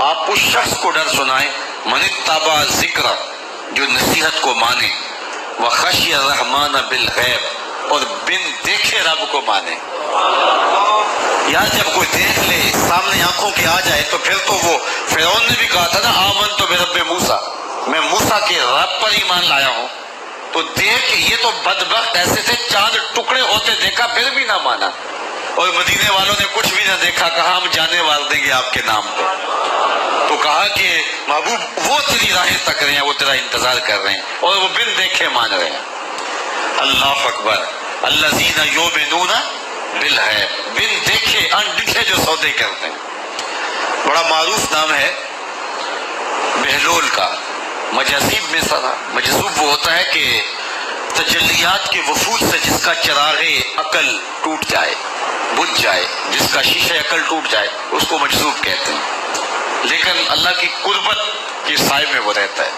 آپ اس شخص کو ڈر سنائیں من اتبع ذکر، جو نصیحت کو مانے، وخشی الرحمن بالغیب، اور بن دیکھے رب کو مانے۔ یار جب کوئی دیکھ لے سامنے آنکھوں کے آ جائے تو پھر تو وہ فرعون نے بھی کہا تھا نا آمنت برب موسیٰ، میں موسیٰ کے رب پر ایمان لایا ہوں، تو دیکھ یہ تو بدبخت ایسے تھے چاند ٹکڑے ہوتے دیکھا پھر بھی نہ مانا، اور مدینے والوں نے کچھ بھی نہ دیکھا، کہا ہم جانے وال دیں گے آپ کے نام پہ، تو کہا کہ محبوب وہ تیری راہیں تک رہے ہیں، وہ تیرا انتظار کر رہے ہیں، اور وہ بن دیکھے مان رہے ہیں۔ اللہ اکبر، الذین یؤمنون بالغیب، بن دیکھے ان دکھے جو سودے کرتے ہیں۔ بڑا معروف نام ہے بہلول کا، مجاذیب میں سارا مجذوب وہ ہوتا ہے کہ تجلیات کے وفود سے جس کا چراغ عقل ٹوٹ جائے، بجھ جائے، جس کا شیشہ عقل ٹوٹ جائے، اس کو مجذوب کہتے ہیں، لیکن اللہ کی قربت کے سائے میں وہ رہتا ہے۔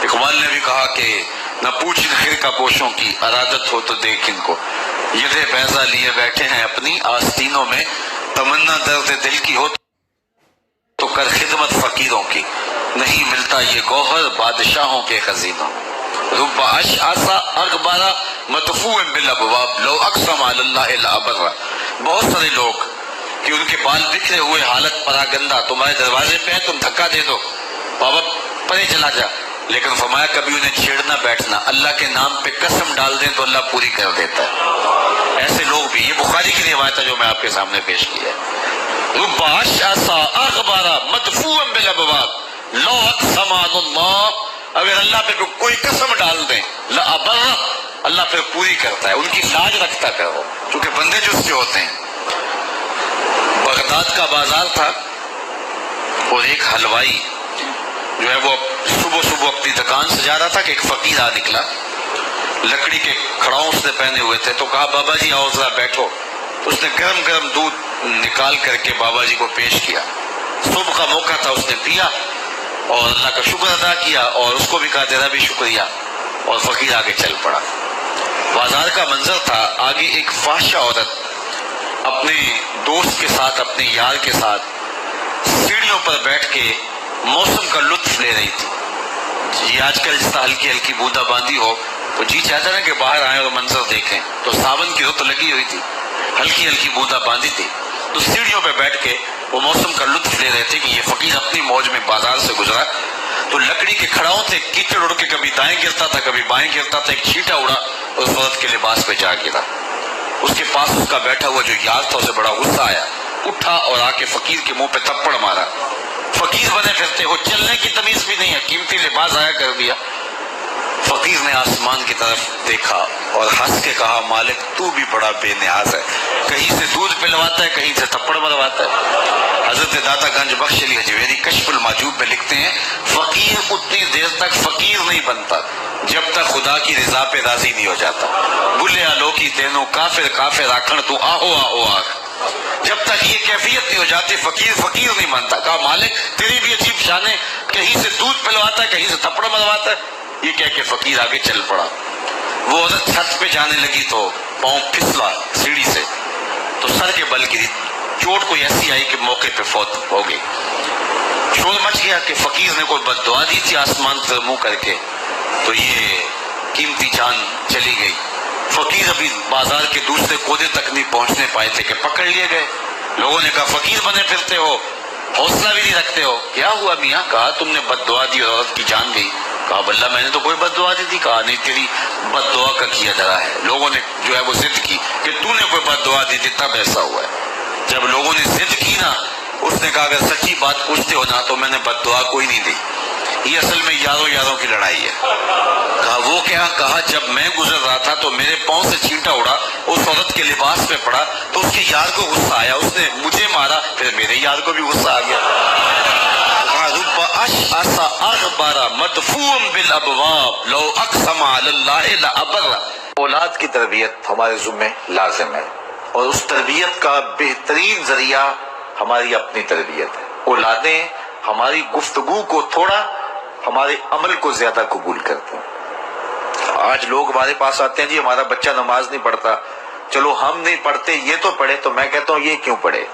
اقبال نے بھی کہا کہ نہ پوچھ ان خرقہ پوشوں کی، ارادت ہو تو دیکھ ان کو، یہ بیضہ لیے بیٹھے ہیں اپنی آستینوں میں، تمنا درد دل کی ہو تو کر خدمت فقیروں کی، نہیں ملتا یہ گوہر بادشاہوں کے خزینوں۔ رب اشعث اغبر مدفوع بالابواب لو اقسم علی اللہ لابر، بہت سارے لوگ کہ ان کے بال بکھرے ہوئے، حالت پراگندہ، تمہارے دروازے پہ ہے، تم دھکا دے دو، بابا پرے چلا جا، لیکن فرمایا کبھی انہیں چھیڑنا بیٹھنا، اللہ کے نام پہ قسم ڈال دیں تو اللہ پوری کر دیتا ہے۔ ایسے لوگ بھی، یہ بخاری کی روایت ہے جو میں آپ کے سامنے پیش کی ہے۔ رب اشعث اغبر مدفوع بالابواب لو اقسم علی اللہ، اگر اللہ پہ کوئی قسم ڈال دیں لابر، اللہ پھر پوری کرتا ہے، ان کی لاج رکھتا کرو، کیونکہ بندے جس سے ہوتے ہیں۔ بغداد کا بازار تھا اور ایک حلوائی جو ہے وہ صبح صبح اپنی دکان سے جا رہا تھا کہ ایک فقیر آ نکلا، لکڑی کے کھڑاؤں اس نے پہنے ہوئے تھے، تو کہا بابا جی آؤ ذرا بیٹھو، اس نے گرم گرم دودھ نکال کر کے بابا جی کو پیش کیا، صبح کا موقع تھا، اس نے پیا اور اللہ کا شکر ادا کیا، اور اس کو بھی کہا تیرا بھی شکریہ، اور فقیر آگے چل پڑا۔ بازار کا منظر تھا، آگے ایک فاحشہ عورت اپنے دوست کے ساتھ، اپنے یار کے ساتھ سیڑھیوں پر بیٹھ کے موسم کا لطف لے رہی تھی۔ یہ آج کل جس طرح ہلکی ہلکی بوندا باندی ہو تو جی چاہتا نا کہ باہر آئیں اور منظر دیکھیں، تو ساون کی رت لگی ہوئی تھی، ہلکی ہلکی بوندا باندی تھی، تو سیڑھیوں پہ بیٹھ کے وہ موسم کا لطف لے رہے تھے کہ یہ فقیر اپنی موج میں بازار سے گزرا، تو لکڑی کے کھڑاؤں تھے، کیچڑ اڑ کے کبھی دائیں گرتا تھا کبھی بائیں گرتا تھا، ایک چھینٹا اڑا اور اس عورت کے لباس پہ جا گرا۔ اس کے پاس اس کا بیٹھا ہوا جو یار تھا اسے بڑا غصہ آیا، اٹھا اور آ کے فقیر کے منہ پہ تھپڑ مارا۔ فقیر بنے پھرتے ہو، چلنے کی تمیز بھی نہیں ہے، قیمتی لباس آیا کر دیا۔ فقیر نے آسمان کی طرف دیکھا اور ہنس کے کہا مالک تو بھی بڑا بے نیاز ہے، کہیں سے دودھ پلواتا ہے کہیں سے تھپڑ مرواتا ہے۔ حضرت داتا گنج بخش علی حجویری کشف المحجوب میں لکھتے ہیں فقیر اتنی دیر تک فقیر نہیں بنتا جب تک خدا کی رضا پہ راضی نہیں ہو جاتا۔ بلے آلو کی تینوں کافر کافر آکھن تو آہو آہو آکھ، جب تک یہ کیفیت نہیں ہو جاتی فقیر فقیر نہیں بنتا۔ کہا مالک تیری بھی عجیب شان ہے، کہیں سے دودھ پلواتا ہے کہیں سے تھپڑ مرواتا ہے۔ یہ کہہ کے فقیر آگے چل پڑا۔ وہ عورت چھت پہ جانے لگی تو پاؤں پھسلا سیڑھی سے تو سر کے بل گری، چوٹ کوئی ایسی آئی کہ موقع پہ فوت ہو گئی۔ شور مچ گیا کہ فقیر نے کوئی بد دعا دی تھی آسمان سے منہ کر کے، تو یہ قیمتی جان چلی گئی۔ فقیر ابھی بازار کے دوسرے کودے تک نہیں پہنچنے پائے تھے کہ پکڑ لیے گئے۔ لوگوں نے کہا فقیر بنے پھرتے ہو، حوصلہ بھی نہیں رکھتے ہو، کیا ہوا میاں؟ کہا تم نے بد دعا دی اور عورت کی جان گئی۔ کہا بلّہ میں نے تو کوئی بد دعا دی تھی۔ کہا نہیں تیری بد دعا کا کیا ڈرا ہے، لوگوں نے جو ہے وہ ضد کی کہ تو نے کوئی بد دعا دی تھی تب ایسا ہوا ہے۔ جب لوگوں نے ضد کی نا، اس نے کہا اگر سچی بات پوچھتے ہو نا تو میں نے بد دعا کوئی نہیں دی، یہ اصل میں یاروں یاروں کی لڑائی ہے۔ کہا وہ کیا؟ کہا جب میں گزر رہا تھا تو میرے پاؤں سے چھینٹا اڑا، اس عورت کے لباس پہ پڑا تو اس کے یار کو غصہ آیا، اس نے مجھے مارا، پھر میرے یار کو بھی غصہ آ گیا۔ رب اشعث اغبر مدفوع بالابواب لو اقسم علی اللہ لابر۔ اولاد کی تربیت ہمارے ذمہ لازم ہے، اور اس تربیت کا بہترین ذریعہ ہماری اپنی تربیت ہے۔ اولادیں ہماری گفتگو کو تھوڑا، ہمارے عمل کو زیادہ قبول کرتے ہیں۔ آج لوگ ہمارے پاس آتے ہیں جی ہمارا بچہ نماز نہیں پڑھتا، چلو ہم نہیں پڑھتے یہ تو پڑھے، تو میں کہتا ہوں یہ کیوں پڑھے؟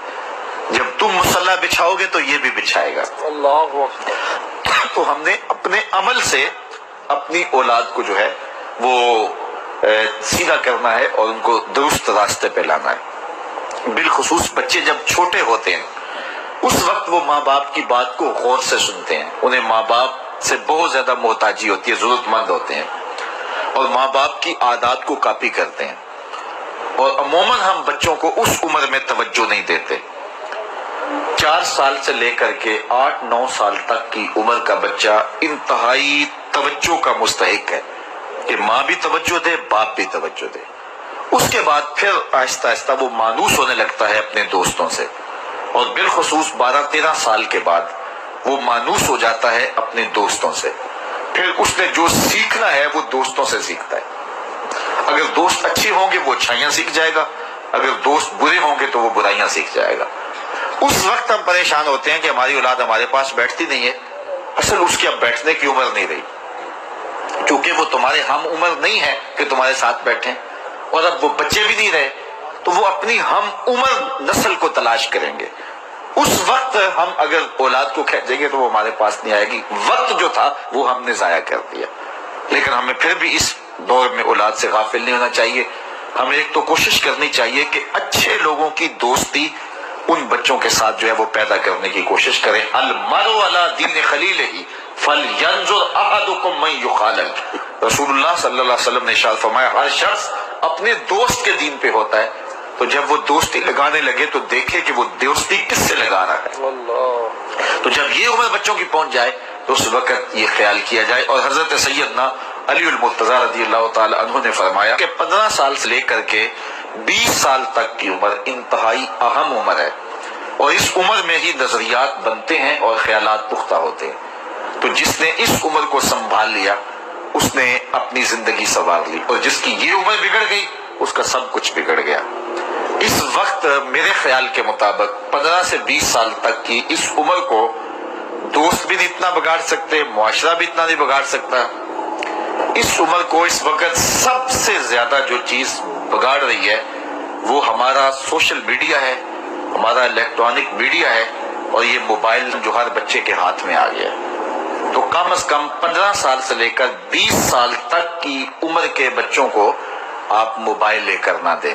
جب تم مصلی بچھاؤ گے تو یہ بھی بچھائے گا. اللہ اکبر. تو ہم نے اپنے عمل سے اپنی اولاد کو جو ہے وہ سیدھا کرنا ہے اور ان کو درست راستے پہ لانا ہے. بالخصوص بچے جب چھوٹے ہوتے ہیں اس وقت وہ ماں باپ کی بات کو غور سے سنتے ہیں. انہیں ماں باپ سے بہت زیادہ محتاجی ہوتی ہے، ضرورت مند ہوتے ہیں اور ماں باپ کی عادات کو کاپی کرتے ہیں. اور عموماً ہم بچوں کو اس عمر میں توجہ نہیں دیتے. 4 سال سے لے کر کے 8-9 سال تک کی عمر کا بچہ انتہائی توجہ کا مستحق ہے کہ ماں بھی توجہ دے، باپ بھی توجہ دے. اس کے بعد پھر آہستہ آہستہ وہ مانوس ہونے لگتا ہے اپنے دوستوں سے، اور بالخصوص 12-13 سال کے بعد وہ مانوس ہو جاتا ہے اپنے دوستوں سے. پھر اس نے جو سیکھنا ہے وہ دوستوں سے سیکھتا ہے. اگر دوست اچھے ہوں گے وہ اچھائیاں سیکھ جائے گا، اگر دوست برے ہوں گے تو وہ برائیاں سیکھ جائے گا. اس وقت ہم پریشان ہوتے ہیں کہ ہماری اولاد ہمارے پاس بیٹھتی نہیں ہے. اصل اس کی اب بیٹھنے کی عمر نہیں رہی، کیونکہ وہ تمہارے ہم عمر نہیں ہے کہ تمہارے ساتھ بیٹھیں، اور اب وہ بچے بھی نہیں رہے تو وہ اپنی ہم عمر نسل کو تلاش کریں گے. اس وقت ہم اگر اولاد کو کھینچیں گے تو وہ ہمارے پاس نہیں آئے گی. وقت جو تھا وہ ہم نے ضائع کر دیا. لیکن ہمیں پھر بھی اس دور میں اولاد سے غافل نہیں ہونا چاہیے. ہمیں ایک تو کوشش کرنی چاہیے کہ اچھے لوگوں کی دوستی ان بچوں کے ساتھ جو ہے وہ پیدا کرنے کی کوشش کریں. المرء علی دین خلیلہ فلینظر احدکم من یخالل. رسول اللہ صلی اللہ علیہ وسلم نے ارشاد فرمایا ہر شخص اپنے دوست کے دین پہ ہوتا ہے، تو جب وہ دوستی لگانے لگے تو دیکھے کہ وہ دوستی کس سے لگا رہا ہے. تو جب یہ عمر بچوں کی پہنچ جائے تو اس وقت یہ خیال کیا جائے. اور حضرت سیدنا علی المرتضی رضی اللہ تعالی عنہ نے فرمایا کہ 15 سال سے لے کر کے 20 سال تک کی عمر انتہائی اہم عمر ہے، اور اس عمر میں ہی نظریات بنتے ہیں اور خیالات پختہ ہوتے ہیں. تو جس نے اس عمر کو سنبھال لیا اس نے اپنی زندگی سنوار لی، اور جس کی یہ عمر بگڑ گئی اس کا سب کچھ بگڑ گیا. اس وقت میرے خیال کے مطابق 15 سے 20 سال تک کی اس عمر کو دوست بھی نہیں اتنا بگاڑ سکتے، معاشرہ بھی اتنا نہیں بگاڑ سکتا. اس عمر کو اس وقت سب سے زیادہ جو چیز بگاڑ رہی ہے وہ ہمارا سوشل میڈیا ہے، ہمارا الیکٹرانک میڈیا ہے، اور یہ موبائل جو ہر بچے کے ہاتھ میں آ گیا ہے. تو کم از کم 15 سال سے لے کر 20 سال تک کی عمر کے بچوں کو آپ موبائل لے کر نہ دیں،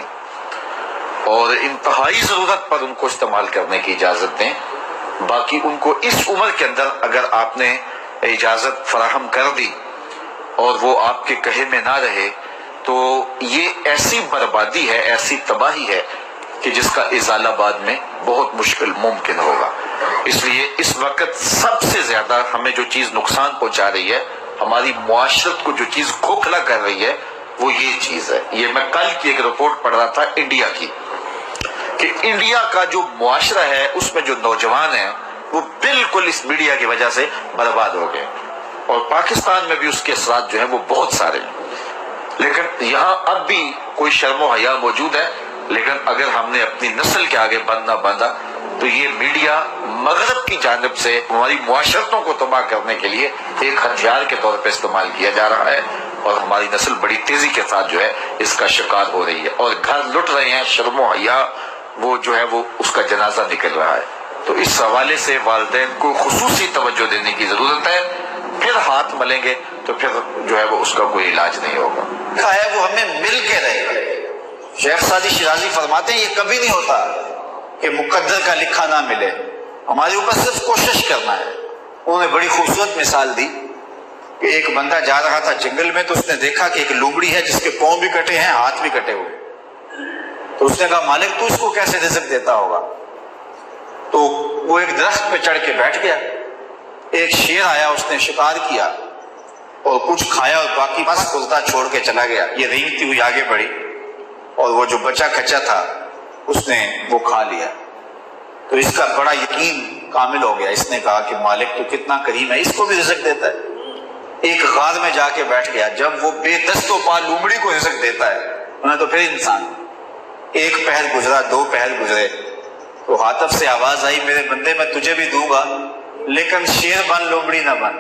اور انتہائی ضرورت پر ان کو استعمال کرنے کی اجازت دیں. باقی ان کو اس عمر کے اندر اگر آپ نے اجازت فراہم کر دی اور وہ آپ کے کہے میں نہ رہے تو یہ ایسی بربادی ہے، ایسی تباہی ہے کہ جس کا ازالہ بعد میں بہت مشکل ممکن ہوگا. اس لیے اس وقت سب سے زیادہ ہمیں جو چیز نقصان پہنچا رہی ہے، ہماری معاشرت کو جو چیز کھوکھلا کر رہی ہے وہ یہ چیز ہے. یہ میں کل کی ایک رپورٹ پڑھ رہا تھا انڈیا کی، کہ انڈیا کا جو معاشرہ ہے اس میں جو نوجوان ہیں وہ بالکل اس میڈیا کی وجہ سے برباد ہو گئے، اور پاکستان میں بھی اس کے اثرات جو ہیں وہ بہت سارے ہیں. لیکن یہاں اب بھی کوئی شرم و حیا موجود ہے، لیکن اگر ہم نے اپنی نسل کے آگے بند نہ باندھا تو یہ میڈیا مغرب کی جانب سے ہماری معاشرتوں کو تباہ کرنے کے لیے ایک ہتھیار کے طور پہ استعمال کیا جا رہا ہے، اور ہماری نسل بڑی تیزی کے ساتھ جو ہے اس کا شکار ہو رہی ہے، اور گھر لٹ رہے ہیں. شرم و حیا وہ جو ہے وہ اس کا جنازہ نکل رہا ہے. تو اس حوالے سے والدین کو خصوصی توجہ دینے کی ضرورت ہے. پھر ہاتھ ملیں گے تو پھر جو ہے وہ اس کا کوئی علاج نہیں ہوگا. ہے وہ ہمیں مل کے رہے. شیخ سعدی شیرازی فرماتے ہیں یہ کبھی نہیں ہوتا کہ مقدر کا لکھا نہ ملے، ہمارے اوپر صرف کوشش کرنا ہے. انہوں نے بڑی خوبصورت مثال دی کہ ایک بندہ جا رہا تھا جنگل میں، تو اس نے دیکھا کہ ایک لومڑی ہے جس کے پاؤں بھی کٹے ہیں، ہاتھ بھی کٹے ہوئے. تو اس نے کہا مالک تو اس کو کیسے رزق دیتا ہوگا؟ تو وہ ایک درخت پہ چڑھ کے بیٹھ گیا. ایک شیر آیا، اس نے شکار کیا اور کچھ کھایا اور باقی بس کلتا چھوڑ کے چلا گیا. یہ رینگتی ہوئی آگے بڑھی اور وہ جو بچا کچا تھا اس نے وہ کھا لیا. تو اس کا بڑا یقین کامل ہو گیا. اس نے کہا کہ مالک تو کتنا کریم ہے، اس کو بھی رزق دیتا ہے. ایک غار میں جا کے بیٹھ گیا. جب وہ بے دست و پا لومڑی کو رزق دیتا ہے انہیں تو پھر انسان. ایک پہر گزرا، 2 پہر گزرے، تو ہاتف سے آواز آئی میرے بندے میں تجھے بھی دوں گا لیکن شیر بن لومڑی نہ بن.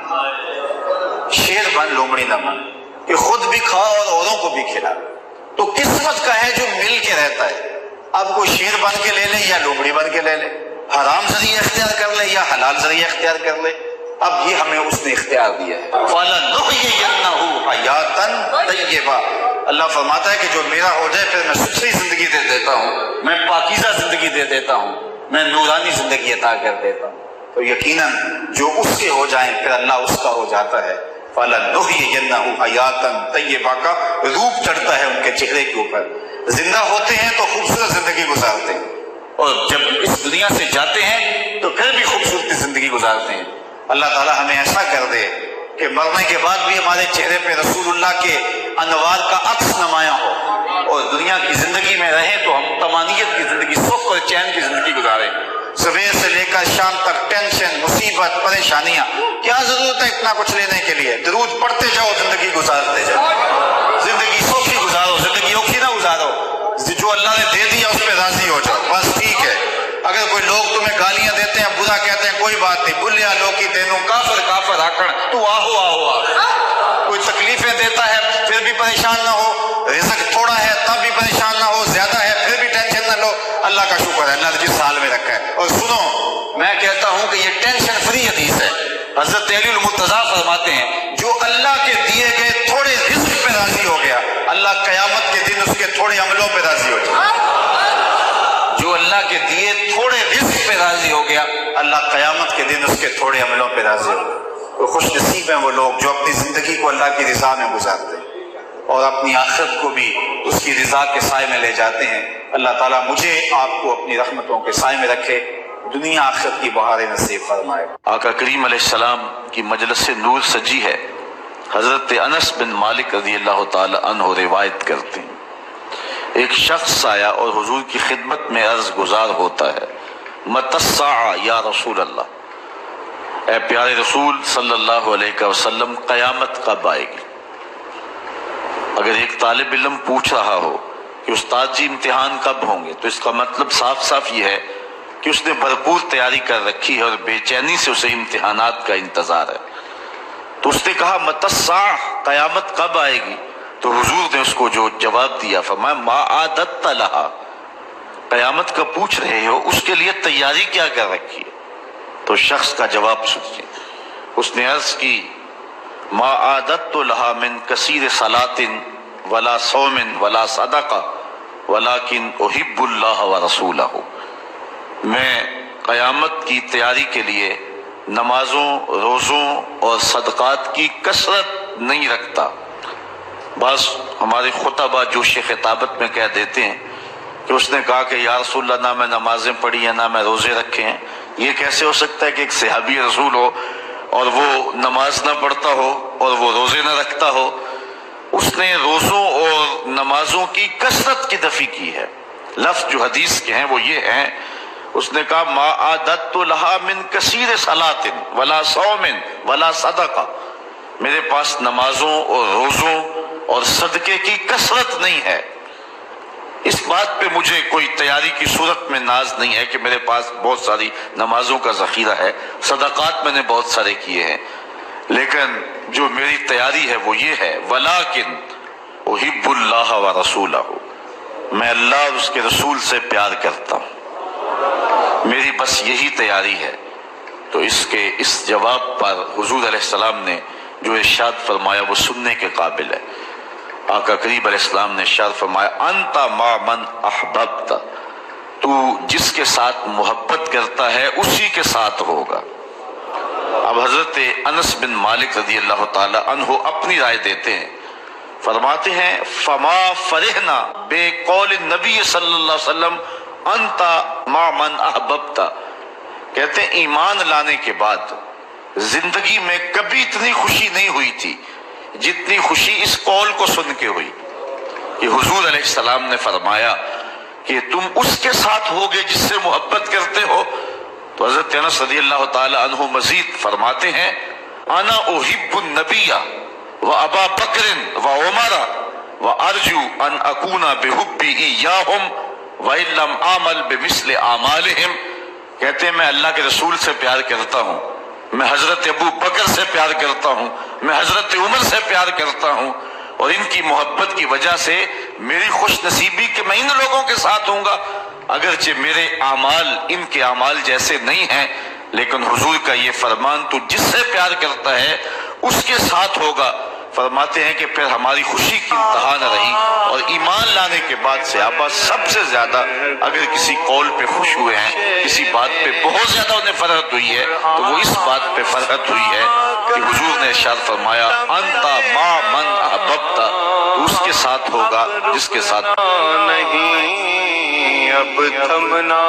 شیر بن لومڑی نہ بن کہ خود بھی کھا اور اوروں کو بھی کھلا. تو قسمت کا ہے جو مل کے رہتا ہے. اب کوئی شیر بن کے لے لے یا لومڑی بن کے لے لے. حرام ذریعہ اختیار کر لے یا حلال ذریعہ اختیار کر لے، اب یہ ہمیں اس نے اختیار دیا ہے۔ فَلَنُحْيِيَنَّهُ حَيَاتًا طَيِّبَةً، اللہ فرماتا ہے کہ جو میرا ہو جائے پھر میں ستھری زندگی دے دیتا ہوں، میں پاکیزہ زندگی دے دیتا ہوں، میں نورانی زندگی عطا کر دیتا ہوں۔ تو یقیناً جو اس کے ہو جائیں پھر اللہ اس کا ہو جاتا ہے۔ فَلَنُحْيِيَنَّهُ حَيَاتًا طَيِّبَةً کا روپ چڑھتا ہے ان کے چہرے کے اوپر، زندہ ہوتے ہیں تو خوبصورت زندگی گزارتے ہیں، اور جب اس دنیا سے جاتے ہیں تو پھر بھی خوبصورت زندگی گزارتے ہیں۔ اللہ تعالی ہمیں ایسا کر دے کہ مرنے کے بعد بھی ہمارے چہرے پہ رسول اللہ کے انوار کا عکس نمایاں ہو، اور دنیا کی زندگی میں رہیں تو ہم طمانینت کی زندگی، سکھ اور چین کی زندگی گزاریں۔ صبح سے لے کر شام تک ٹینشن، مصیبت، پریشانیاں، کیا ضرورت ہے اتنا کچھ لینے کے لیے؟ درود پڑھتے جاؤ، زندگی گزارتے جاؤ، زندگی سوکھی گزارو، زندگی اوکھی نہ گزارو، جو اللہ نے دے دیا اس پہ راضی ہو جاؤ، بس ٹھیک ہے۔ اگر کوئی لوگ تمہیں گالیاں دیتے ہیں، برا کہتے ہیں، کوئی بات نہیں، بلیا لوکی تینوں کافر کافر آکڑ، تو آہو آہو آہو۔ کوئی تکلیفیں دیتا ہے پھر بھی پریشان نہ ہو، رزق تھوڑا ہے تب بھی پریشان نہ ہو، زیادہ ہے پھر بھی ٹینشن نہ لو، اللہ کا شکر ہے، اللہ نے جس حال میں رکھا ہے۔ اور سنو، میں کہتا ہوں کہ یہ ٹینشن فری حدیث ہے۔ حضرت علی المرتضیٰ فرماتے ہیں جو اللہ کے دیے گئے تھوڑے رزق پہ راضی ہو گیا، اللہ قیامت کے دن اس کے تھوڑے عملوں پہ راضی ہو جائے۔ جو اللہ کے دیے تھوڑے رزق پہ راضی ہو گیا، اللہ قیامت کے دن اس کے تھوڑے عملوں پہ راضی ہو گیا۔ تو خوش نصیب ہیں وہ لوگ جو اپنی زندگی کو اللہ کی رضا میں گزارتے ہیں اور اپنی آخرت کو بھی اس کی رضا کے سائے میں لے جاتے ہیں۔ اللہ تعالیٰ مجھے آپ کو اپنی رحمتوں کے سائے میں رکھے، دنیا آخرت کی بہاریں نصیب فرمائے۔ آقا کریم علیہ السلام کی مجلس نور سجی ہے۔ حضرت انس بن مالک رضی اللہ تعالی عنہ روایت کرتے ہیں، ایک شخص آیا اور حضور کی خدمت میں عرض گزار ہوتا ہے، متی الساعہ یا رسول اللہ، اے پیارے رسول صلی اللہ علیہ وسلم، قیامت کب آئے گی؟ اگر ایک طالب علم پوچھ رہا ہو کہ استاد جی امتحان کب ہوں گے، تو اس کا مطلب صاف صاف یہ ہے کہ اس نے بھرپور تیاری کر رکھی ہے اور بے چینی سے اسے امتحانات کا انتظار ہے۔ تو اس نے کہا متی الساعہ، قیامت کب آئے گی؟ تو حضور نے اس کو جو جواب دیا، فرمایا ما عادت لہا، قیامت کا پوچھ رہے ہو، اس کے لیے تیاری کیا کر رکھی ہے؟ تو شخص کا جواب سنیے، اس نے عرض کی ما عادت لہا من کثیر صلاۃ ولا صوم ولا صدقہ ولکن احب اللہ ورسولہ، میں قیامت کی تیاری کے لیے نمازوں، روزوں اور صدقات کی کثرت نہیں رکھتا۔ بعض ہمارے خطبہ جوش خطابت میں کہہ دیتے ہیں کہ اس نے کہا کہ یا رسول اللہ، نہ میں نمازیں پڑھی ہیں نہ میں روزے رکھے ہیں۔ یہ کیسے ہو سکتا ہے کہ ایک صحابی رسول ہو اور وہ نماز نہ پڑھتا ہو اور وہ روزے نہ رکھتا ہو؟ اس نے روزوں اور نمازوں کی کثرت کی نفی کی ہے۔ لفظ جو حدیث کے ہیں وہ یہ ہیں، اس نے کہا ما عادت لہا من کثیر صلاۃ ولا صوم ولا صدقہ، میرے پاس نمازوں اور روزوں اور صدقے کی کثرت نہیں ہے۔ اس بات پہ مجھے کوئی تیاری کی صورت میں ناز نہیں ہے کہ میرے پاس بہت ساری نمازوں کا ذخیرہ ہے، صدقات میں نے بہت سارے کیے ہیں، لیکن جو میری تیاری ہے وہ یہ ہے ولیکن احب اللہ ورسولہ، میں اللہ اور اس کے رسول سے پیار کرتا ہوں، میری بس یہی تیاری ہے۔ تو اس جواب پر حضور علیہ السلام نے جو ارشاد فرمایا وہ سننے کے قابل ہے۔ آقا کریم علیہ السلام نے ارشاد فرمایا انت مع من احببت، تو جس کے ساتھ محبت کرتا ہے اسی کے ساتھ ہوگا۔ اب حضرت انس بن مالک رضی اللہ تعالی عنہ اپنی رائے دیتے ہیں، فرماتے ہیں فما فرحنا بے قول النبی صلی اللہ علیہ وسلم انت مع من احببت، کہتے ہیں ایمان لانے کے بعد زندگی میں کبھی اتنی خوشی نہیں ہوئی تھی جتنی خوشی اس قول کو سن کے ہوئی کہ حضور علیہ السلام نے فرمایا کہ تم اس کے ساتھ ہوگے جس سے محبت کرتے ہو۔ تو حضرت انس رضی اللہ تعالی عنہ مزید فرماتے ہیں انا احب النبی و ابا بکر و عمر و ارجو ان اکون بحبی ایاہم وان لم اعمل بمثل اعمالہم، کہتے ہیں میں اللہ کے رسول سے پیار کرتا ہوں، میں حضرت ابو بکر سے پیار کرتا ہوں، میں حضرت عمر سے پیار کرتا ہوں، اور ان کی محبت کی وجہ سے میری خوش نصیبی کہ میں ان لوگوں کے ساتھ ہوں گا اگرچہ میرے اعمال ان کے اعمال جیسے نہیں ہیں، لیکن حضور کا یہ فرمان تو جس سے پیار کرتا ہے اس کے ساتھ ہوگا۔ فرماتے ہیں کہ پھر ہماری خوشی کی انتہا نہ رہی، اور ایمان لانے کے بعد صحابہ سب سے زیادہ اگر کسی قول پہ خوش ہوئے ہیں، کسی بات پہ بہت زیادہ انہیں فرحت ہوئی ہے، تو وہ اس بات پہ فرحت ہوئی ہے کہ حضور نے ارشاد فرمایا انت ما من احببت، تو اس کے ساتھ ہوگا جس کے ساتھ نہیں اب تھمنا